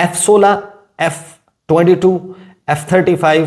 F-16, F-22, F-35,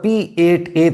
P-8A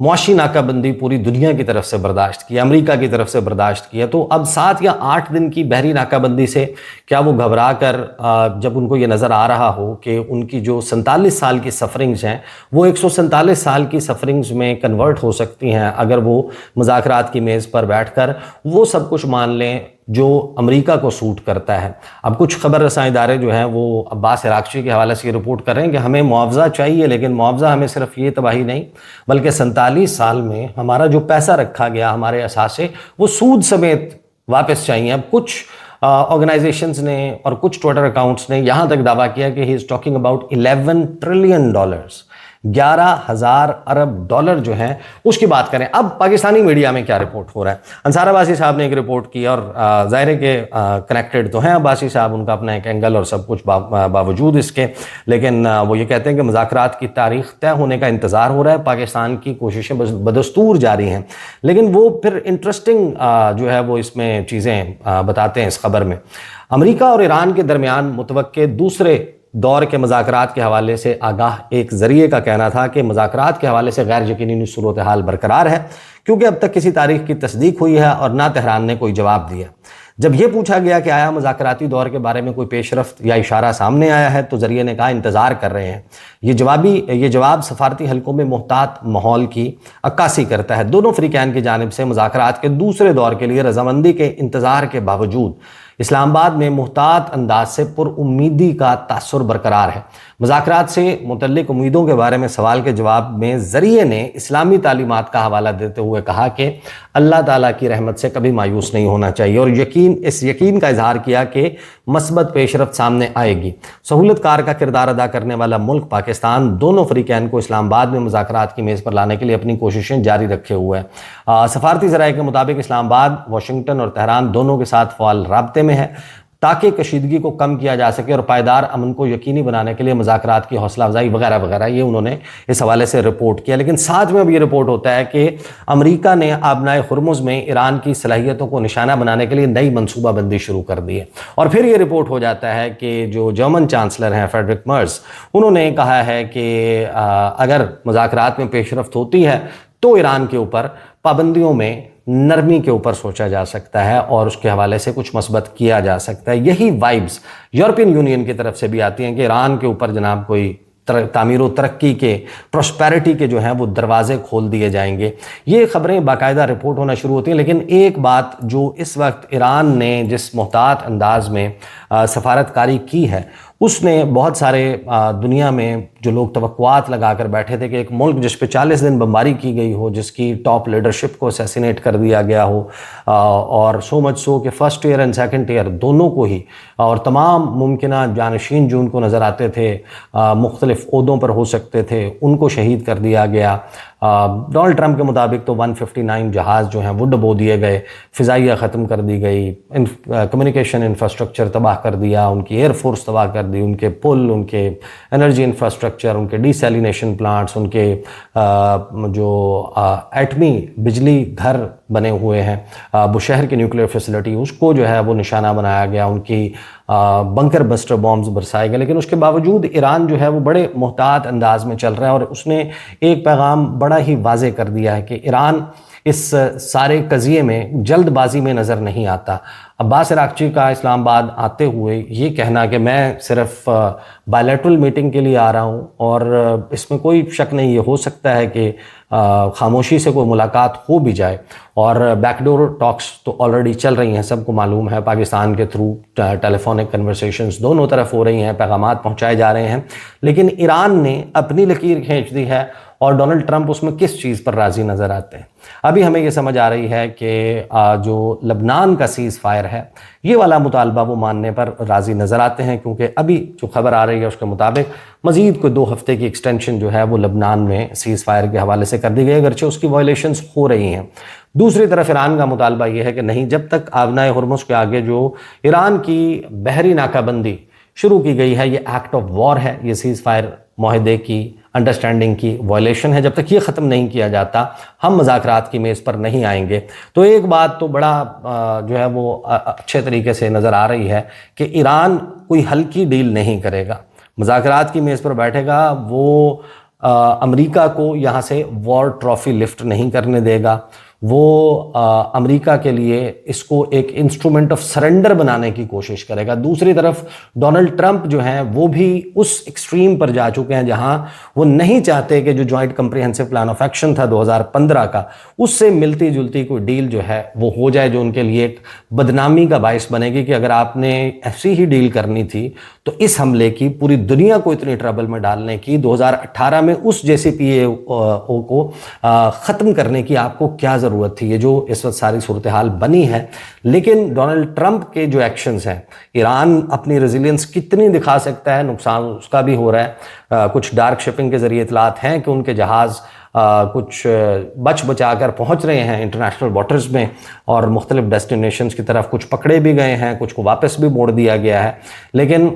معاشی ناکہ بندی پوری دنیا کی طرف سے برداشت کی، امریکہ کی طرف سے برداشت کیا، تو اب 7 یا 8 دن کی بحری ناکہ بندی سے کیا وہ گھبرا کر جب ان کو یہ نظر آ رہا ہو کہ ان کی جو 47 سال کی سفرنگز ہیں وہ 147 سال کی سفرنگز میں کنورٹ ہو سکتی ہیں اگر وہ مذاکرات کی میز پر بیٹھ کر وہ سب کچھ مان لیں جو امریکہ کو سوٹ کرتا ہے؟ اب کچھ خبر رساں ادارے جو ہیں وہ عباس عراقچی کے حوالے سے یہ رپورٹ کر رہے ہیں کہ ہمیں معاوضہ چاہیے، لیکن معاوضہ ہمیں صرف یہ تباہی نہیں بلکہ 47 سال میں ہمارا جو پیسہ رکھا گیا، ہمارے اثاثے، وہ سود سمیت واپس چاہیے۔ اب کچھ آرگنائزیشنز نے اور کچھ ٹویٹر اکاؤنٹس نے یہاں تک دعویٰ کیا کہ he is talking about $11 trillion, 11,000 ارب ڈالر جو ہیں اس کی بات کریں۔ اب پاکستانی میڈیا میں کیا رپورٹ ہو رہا ہے؟ انصار عباسی صاحب نے ایک رپورٹ کی اور ظاہر ہے کہ کنیکٹڈ تو ہیں عباسی صاحب، ان کا اپنا ایک اینگل اور سب کچھ باوجود اس کے، لیکن وہ یہ کہتے ہیں کہ مذاکرات کی تاریخ طے ہونے کا انتظار ہو رہا ہے، پاکستان کی کوششیں بدستور جاری ہیں، لیکن وہ پھر انٹرسٹنگ جو ہے وہ اس میں چیزیں بتاتے ہیں اس خبر میں۔ امریکہ اور ایران کے درمیان متوقع دوسرے دور کے مذاکرات کے حوالے سے آگاہ ایک ذریعے کا کہنا تھا کہ مذاکرات کے حوالے سے غیر یقینی صورتحال برقرار ہے کیونکہ اب تک کسی تاریخ کی تصدیق ہوئی ہے اور نہ تہران نے کوئی جواب دیا۔ جب یہ پوچھا گیا کہ آیا مذاکراتی دور کے بارے میں کوئی پیش رفت یا اشارہ سامنے آیا ہے تو ذریعے نے کہا انتظار کر رہے ہیں۔ یہ جواب سفارتی حلقوں میں محتاط ماحول کی عکاسی کرتا ہے۔ دونوں فریقین کی جانب سے مذاکرات کے دوسرے دور کے لیے رضامندی کے انتظار کے باوجود اسلام آباد میں محتاط انداز سے پر امیدی کا تاثر برقرار ہے۔ مذاکرات سے متعلق امیدوں کے بارے میں سوال کے جواب میں ذریعے نے اسلامی تعلیمات کا حوالہ دیتے ہوئے کہا کہ اللہ تعالیٰ کی رحمت سے کبھی مایوس نہیں ہونا چاہیے، اور اس یقین کا اظہار کیا کہ مثبت پیش رفت سامنے آئے گی۔ سہولت کار کا کردار ادا کرنے والا ملک پاکستان دونوں فریقین کو اسلام آباد میں مذاکرات کی میز پر لانے کے لیے اپنی کوششیں جاری رکھے ہوئے ہے۔ سفارتی ذرائع کے مطابق اسلام آباد، واشنگٹن اور تہران دونوں کے ساتھ فعال رابطے میں ہے تاکہ کشیدگی کو کم کیا جا سکے اور پائیدار امن کو یقینی بنانے کے لیے مذاکرات کی حوصلہ افزائی وغیرہ وغیرہ، یہ انہوں نے اس حوالے سے رپورٹ کیا۔ لیکن ساتھ میں اب یہ رپورٹ ہوتا ہے کہ امریکہ نے آبنائے ہرمز میں ایران کی صلاحیتوں کو نشانہ بنانے کے لیے نئی منصوبہ بندی شروع کر دی ہے، اور پھر یہ رپورٹ ہو جاتا ہے کہ جو جرمن چانسلر ہیں فریڈرک مرز، انہوں نے کہا ہے کہ اگر مذاکرات میں پیش رفت ہوتی ہے تو ایران کے اوپر پابندیوں میں نرمی کے اوپر سوچا جا سکتا ہے اور اس کے حوالے سے کچھ مثبت کیا جا سکتا ہے۔ یہی وائبز یورپین یونین کی طرف سے بھی آتی ہیں کہ ایران کے اوپر جناب کوئی تعمیر و ترقی کے، پراسپیرٹی کے جو ہیں وہ دروازے کھول دیے جائیں گے۔ یہ خبریں باقاعدہ رپورٹ ہونا شروع ہوتی ہیں، لیکن ایک بات جو اس وقت ایران نے جس محتاط انداز میں سفارت کاری کی ہے، اس نے بہت سارے دنیا میں جو لوگ توقعات لگا کر بیٹھے تھے کہ ایک ملک جس پہ 40 دن بمباری کی گئی ہو، جس کی ٹاپ لیڈرشپ کو اسیسینیٹ کر دیا گیا ہو، اور سو مچ سو کہ first year and second year دونوں کو ہی، اور تمام ممکنہ جانشین جو ان کو نظر آتے تھے مختلف عہدوں پر ہو سکتے تھے ان کو شہید کر دیا گیا۔ ڈونلڈ ٹرمپ کے مطابق تو 159 جہاز جو ہیں وہ ڈبو دیے گئے، فضائیہ ختم کر دی گئی، کمیونیکیشن انفراسٹرکچر تباہ کر دیا، ان کی ایئر فورس تباہ کر دی، ان کے پل، ان کے انرجی انفراسٹرکچر، ان کے ڈی سیلینیشن پلانٹس، ان کے جو ایٹمی بجلی گھر بنے ہوئے ہیں، بشہر کی نیوکلیئر فیسلٹی، اس کو جو ہے وہ نشانہ بنایا گیا، ان کی بنکر بسٹر بامز برسائے گئے۔ لیکن اس کے باوجود ایران جو ہے وہ بڑے محتاط انداز میں چل رہا ہے، اور اس نے ایک پیغام بڑا ہی واضح کر دیا ہے کہ ایران اس سارے قضیے میں جلد بازی میں نظر نہیں آتا۔ عباس عراقچی کا اسلام آباد آتے ہوئے یہ کہنا کہ میں صرف بائیلیٹرل میٹنگ کے لیے آ رہا ہوں، اور اس میں کوئی شک نہیں، یہ ہو سکتا ہے کہ خاموشی سے کوئی ملاقات ہو بھی جائے، اور بیک ڈور ٹاکس تو آلریڈی چل رہی ہیں، سب کو معلوم ہے، پاکستان کے تھرو ٹیلی فونک کنورسیشنز دونوں طرف ہو رہی ہیں، پیغامات پہنچائے جا رہے ہیں، لیکن ایران نے اپنی لکیر کھینچ دی ہے، اور ڈونلڈ ٹرمپ اس میں کس چیز پر راضی نظر آتے ہیں۔ ابھی ہمیں یہ سمجھ آ رہی ہے کہ جو لبنان کا سیز فائر ہے، یہ والا مطالبہ وہ ماننے پر راضی نظر آتے ہیں، کیونکہ ابھی جو خبر آ رہی ہے اس کے مطابق مزید کوئی 2 ہفتے کی ایکسٹینشن جو ہے وہ لبنان میں سیز فائر کے حوالے سے کر دی گئی، اگرچہ اس کی وائلیشنز ہو رہی ہیں۔ دوسری طرف ایران کا مطالبہ یہ ہے کہ نہیں، جب تک آبنائے ہرمز کے آگے جو ایران کی بحری ناکہ بندی شروع کی گئی ہے، یہ ایکٹ آف وار ہے، یہ سیز فائر معاہدے کی، انڈرسٹینڈنگ کی وائلیشن ہے، جب تک یہ ختم نہیں کیا جاتا ہم مذاکرات کی میز پر نہیں آئیں گے۔ تو ایک بات تو بڑا جو ہے وہ اچھے طریقے سے نظر آ رہی ہے کہ ایران کوئی ہلکی ڈیل نہیں کرے گا، مذاکرات کی میز پر بیٹھے گا، وہ امریکہ کو یہاں سے وار ٹرافی لفٹ نہیں کرنے دے گا، وہ امریکہ کے لیے اس کو ایک انسٹرومنٹ آف سرنڈر بنانے کی کوشش کرے گا۔ دوسری طرف ڈونلڈ ٹرمپ جو ہیں وہ بھی اس ایکسٹریم پر جا چکے ہیں جہاں وہ نہیں چاہتے کہ جو joint comprehensive plan of action تھا 2015 کا، اس سے ملتی جلتی کوئی ڈیل جو ہے وہ ہو جائے، جو ان کے لیے ایک بدنامی کا باعث بنے گی کہ اگر آپ نے ایسی ہی ڈیل کرنی تھی تو اس حملے کی پوری دنیا کو اتنی ٹربل میں ڈالنے کی 2018 میں اس جیسی پی اے او کو ختم کرنے کی آپ کو کیا ضرورت تھی؟ یہ جو اس وقت ساری صورتحال بنی ہے۔ لیکن ڈونلڈ ٹرمپ کے جو ایکشنز ہیں، ایران اپنی ریزیلینس کتنی دکھا سکتا ہے، نقصان اس کا بھی ہو رہا ہے۔ کچھ ڈارک شپنگ کے ذریعے اطلاعات ہیں کہ ان کے جہاز کچھ بچا کر پہنچ رہے ہیں انٹرنیشنل واٹرز میں اور مختلف ڈیسٹینیشنز کی طرف، کچھ پکڑے بھی گئے ہیں، کچھ کو واپس بھی موڑ دیا گیا ہے۔ لیکن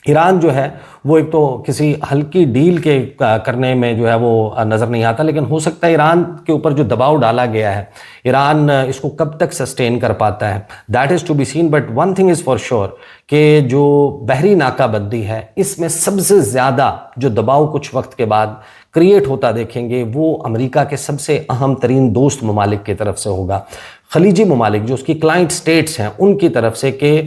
ایران جو ہے وہ ایک تو کسی ہلکی ڈیل کے کرنے میں جو ہے وہ نظر نہیں آتا، لیکن ہو سکتا ہے ایران کے اوپر جو دباؤ ڈالا گیا ہے، ایران اس کو کب تک سسٹین کر پاتا ہے، that is to be seen. But one thing is for sure کہ جو بحری ناکہ بندی ہے، اس میں سب سے زیادہ جو دباؤ کچھ وقت کے بعد کریٹ ہوتا دیکھیں گے وہ امریکہ کے سب سے اہم ترین دوست ممالک کی طرف سے ہوگا، خلیجی ممالک جو اس کی کلائنٹ سٹیٹس ہیں ان کی طرف سے، کہ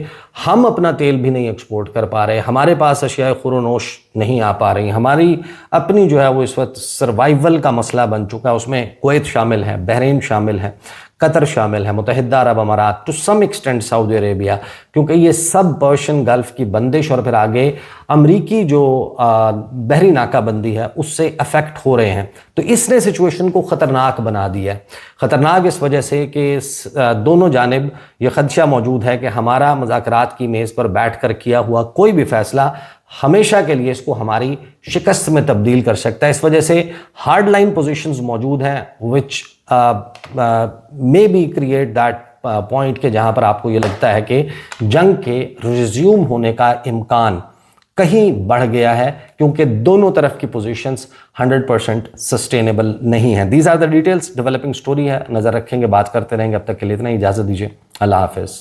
ہم اپنا تیل بھی نہیں ایکسپورٹ کر پا رہے، ہمارے پاس اشیاء خورونوش نہیں آ پا رہی، ہماری اپنی جو ہے وہ اس وقت سروائیول کا مسئلہ بن چکا ہے۔ اس میں کویت شامل ہے، بحرین شامل ہے، قطر شامل ہے، متحدہ عرب امارات، ٹو سم ایکسٹینٹ سعودی عربیہ، کیونکہ یہ سب پرشین گلف کی بندش اور پھر آگے امریکی جو بحری ناکہ بندی ہے اس سے افیکٹ ہو رہے ہیں۔ تو اس نے سچویشن کو خطرناک بنا دیا ہے، خطرناک اس وجہ سے کہ دونوں جانب یہ خدشہ موجود ہے کہ ہمارا مذاکرات کی میز پر بیٹھ کر کیا ہوا کوئی بھی فیصلہ ہمیشہ کے لیے اس کو ہماری شکست میں تبدیل کر سکتا ہے۔ اس وجہ سے ہارڈ لائن پوزیشنز موجود ہیں which may be create that point کہ جہاں پر آپ کو یہ لگتا ہے کہ جنگ کے ریزیوم ہونے کا امکان کہیں بڑھ گیا ہے، کیونکہ دونوں طرف کی پوزیشنز 100% سسٹینیبل نہیں ہیں۔ These are the details، developing story ہے، نظر رکھیں گے، بات کرتے رہیں گے۔ اب تک کے لیے اتنا ہی، اجازت دیجیے، اللہ حافظ۔